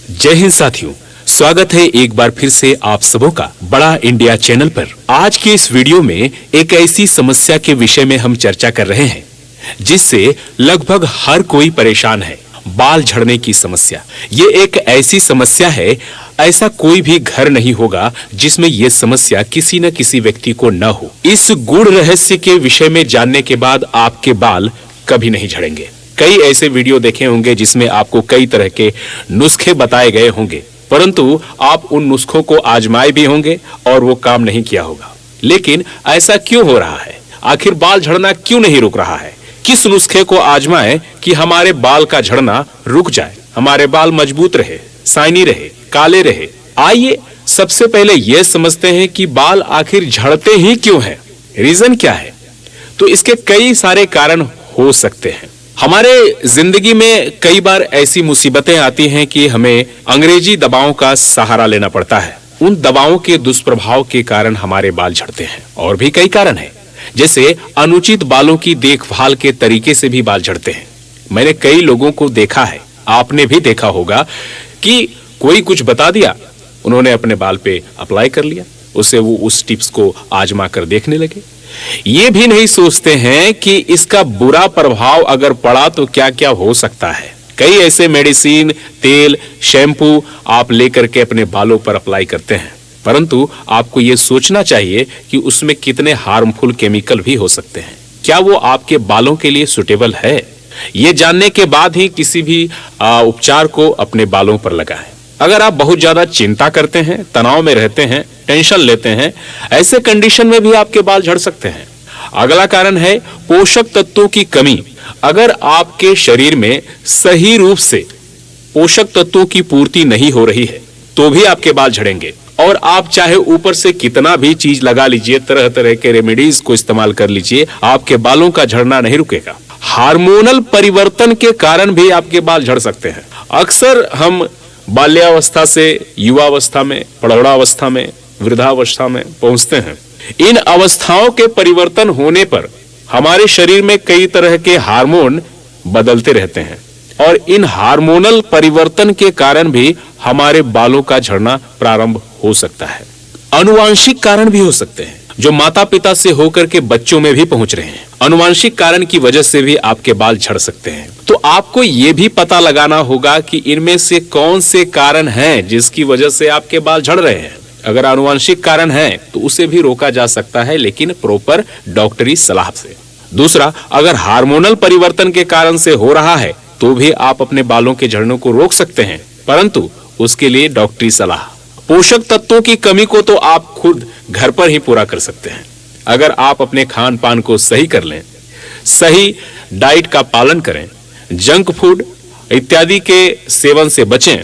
जय हिंद साथियों, स्वागत है एक बार फिर से आप सबों का बड़ा इंडिया चैनल पर। आज के इस वीडियो में एक ऐसी समस्या के विषय में हम चर्चा कर रहे हैं जिससे लगभग हर कोई परेशान है, बाल झड़ने की समस्या। ये एक ऐसी समस्या है, ऐसा कोई भी घर नहीं होगा जिसमें यह समस्या किसी न किसी व्यक्ति को न हो। इस गूढ़ रहस्य के विषय में जानने के बाद आपके बाल कभी नहीं झड़ेंगे। कई ऐसे वीडियो देखे होंगे जिसमें आपको कई तरह के नुस्खे बताए गए होंगे, परंतु आप उन नुस्खों को आजमाए भी होंगे और वो काम नहीं किया होगा। लेकिन ऐसा क्यों हो रहा है? आखिर बाल झड़ना क्यों नहीं रुक रहा है? किस नुस्खे को आजमाएं कि हमारे बाल का झड़ना रुक जाए, हमारे बाल मजबूत रहे, शाइनी रहे, काले रहे? आइए सबसे पहले यह समझते हैं कि बाल आखिर झड़ते ही क्यों हैं, रीजन क्या है। तो इसके कई सारे कारण हो सकते हैं। हमारे जिंदगी में कई बार ऐसी मुसीबतें आती हैं कि हमें अंग्रेजी दवाओं का सहारा लेना पड़ता है। उन दवाओं के दुष्प्रभाव के कारण हमारे बाल झड़ते हैं। और भी कई कारण हैं, जैसे अनुचित बालों की देखभाल के तरीके से भी बाल झड़ते हैं। मैंने कई लोगों को देखा है, आपने भी देखा होगा कि कोई कुछ बता दिया, उन्होंने अपने बाल पे अप्लाई कर लिया, उससे वो उस टिप्स को आजमा कर देखने लगे। ये भी नहीं सोचते हैं कि इसका बुरा प्रभाव अगर पड़ा तो क्या क्या हो सकता है। कई ऐसे मेडिसिन, तेल, शैम्पू आप लेकर के अपने बालों पर अप्लाई करते हैं, परंतु आपको ये सोचना चाहिए कि उसमें कितने हार्मफुल केमिकल भी हो सकते हैं। क्या वो आपके बालों के लिए सुटेबल है? ये जानने के बाद ही किसी भी उपचार को अपने बालों पर लगाएं। अगर आप बहुत ज्यादा चिंता करते हैं, तनाव में रहते हैं, टेंशन लेते हैं, ऐसे कंडीशन में भी आपके बाल झड़ सकते हैं। अगला कारण है पोषक तत्वों की कमी। अगर आपके शरीर में सही रूप से पोषक तत्वों की पूर्ति नहीं हो रही है तो भी आपके बाल झड़ेंगे। और आप चाहे ऊपर से कितना भी चीज लगा लीजिए, तरह तरह के रेमेडीज को इस्तेमाल कर लीजिए, आपके बालों का झड़ना नहीं रुकेगा। हार्मोनल परिवर्तन के कारण भी आपके बाल झड़ सकते हैं। अक्सर हम बाल्यावस्था से युवावस्था में, प्रौढ़ावस्था में, वृद्धावस्था में पहुंचते हैं। इन अवस्थाओं के परिवर्तन होने पर हमारे शरीर में कई तरह के हार्मोन बदलते रहते हैं और इन हार्मोनल परिवर्तन के कारण भी हमारे बालों का झड़ना प्रारंभ हो सकता है। आनुवांशिक कारण भी हो सकते हैं जो माता पिता से होकर के बच्चों में भी पहुंच रहे हैं। आनुवांशिक कारण की वजह से भी आपके बाल झड़ सकते हैं। तो आपको यह भी पता लगाना होगा कि इनमें से कौन से कारण हैं जिसकी वजह से आपके बाल झड़ रहे हैं। अगर आनुवांशिक कारण है तो उसे भी रोका जा सकता है, लेकिन प्रॉपर डॉक्टरी सलाह से। दूसरा, अगर हार्मोनल परिवर्तन के कारण से हो रहा है तो भी आप अपने बालों के झड़ने को रोक सकते हैं, परंतु उसके लिए डॉक्टरी सलाह। पोषक तत्वों की कमी को तो आप खुद घर पर ही पूरा कर सकते हैं। अगर आप अपने खान पान को सही कर लें, सही डाइट का पालन करें, जंक फूड इत्यादि के सेवन से बचें,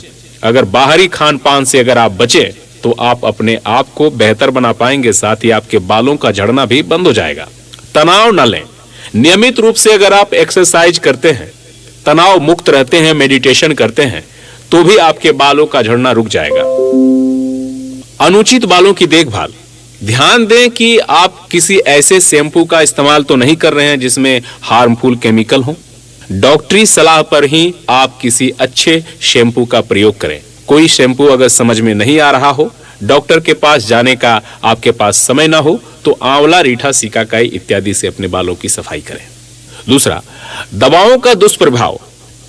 अगर बाहरी खान पान से अगर आप बचें तो आप अपने आप को बेहतर बना पाएंगे। साथ ही आपके बालों का झड़ना भी बंद हो जाएगा। तनाव न लें। नियमित रूप से अगर आप एक्सरसाइज करते हैं, तनाव मुक्त रहते हैं, मेडिटेशन करते हैं, तो भी आपके बालों का झड़ना रुक जाएगा। अनुचित बालों की देखभाल। ध्यान दें कि आप किसी ऐसे शैम्पू का इस्तेमाल तो नहीं कर रहे हैं जिसमें हार्मफुल केमिकल हो। डॉक्टरी सलाह पर ही आप किसी अच्छे शैम्पू का प्रयोग करें। कोई शैम्पू अगर समझ में नहीं आ रहा हो, डॉक्टर के पास जाने का आपके पास समय ना हो, तो आंवला, रीठा, सिकाकाई इत्यादि से अपने बालों की सफाई करें। दूसरा, दवाओं का दुष्प्रभाव।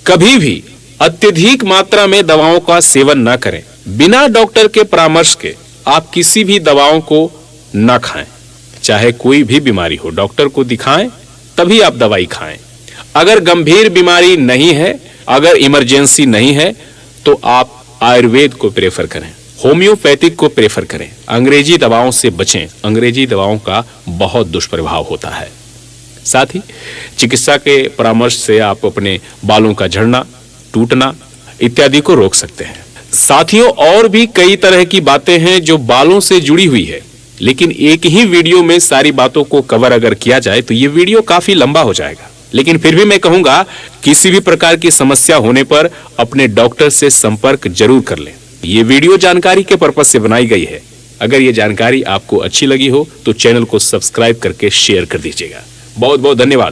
कभी भी अत्यधिक मात्रा में दवाओं का सेवन न करें। बिना डॉक्टर के परामर्श के आप किसी भी दवाओं को न खाएं। चाहे कोई भी बीमारी हो, डॉक्टर को दिखाएं तभी आप दवाई खाएं। अगर गंभीर बीमारी नहीं है, अगर इमरजेंसी नहीं है, तो आप आयुर्वेद को प्रेफर करें, होम्योपैथिक को प्रेफर करें। अंग्रेजी दवाओं से बचें। अंग्रेजी दवाओं का बहुत दुष्प्रभाव होता है। साथ ही चिकित्सा के परामर्श से आप अपने बालों का झड़ना, टूटना इत्यादि को रोक सकते हैं। साथियों, और भी कई तरह की बातें हैं जो बालों से जुड़ी हुई है, लेकिन एक ही वीडियो में सारी बातों को कवर अगर किया जाए तो ये वीडियो काफी लंबा हो जाएगा। लेकिन फिर भी मैं कहूंगा, किसी भी प्रकार की समस्या होने पर अपने डॉक्टर से संपर्क जरूर कर लें। ये वीडियो जानकारी के पर्पज से बनाई गई है। अगर ये जानकारी आपको अच्छी लगी हो तो चैनल को सब्सक्राइब करके शेयर कर दीजिएगा। बहुत बहुत धन्यवाद।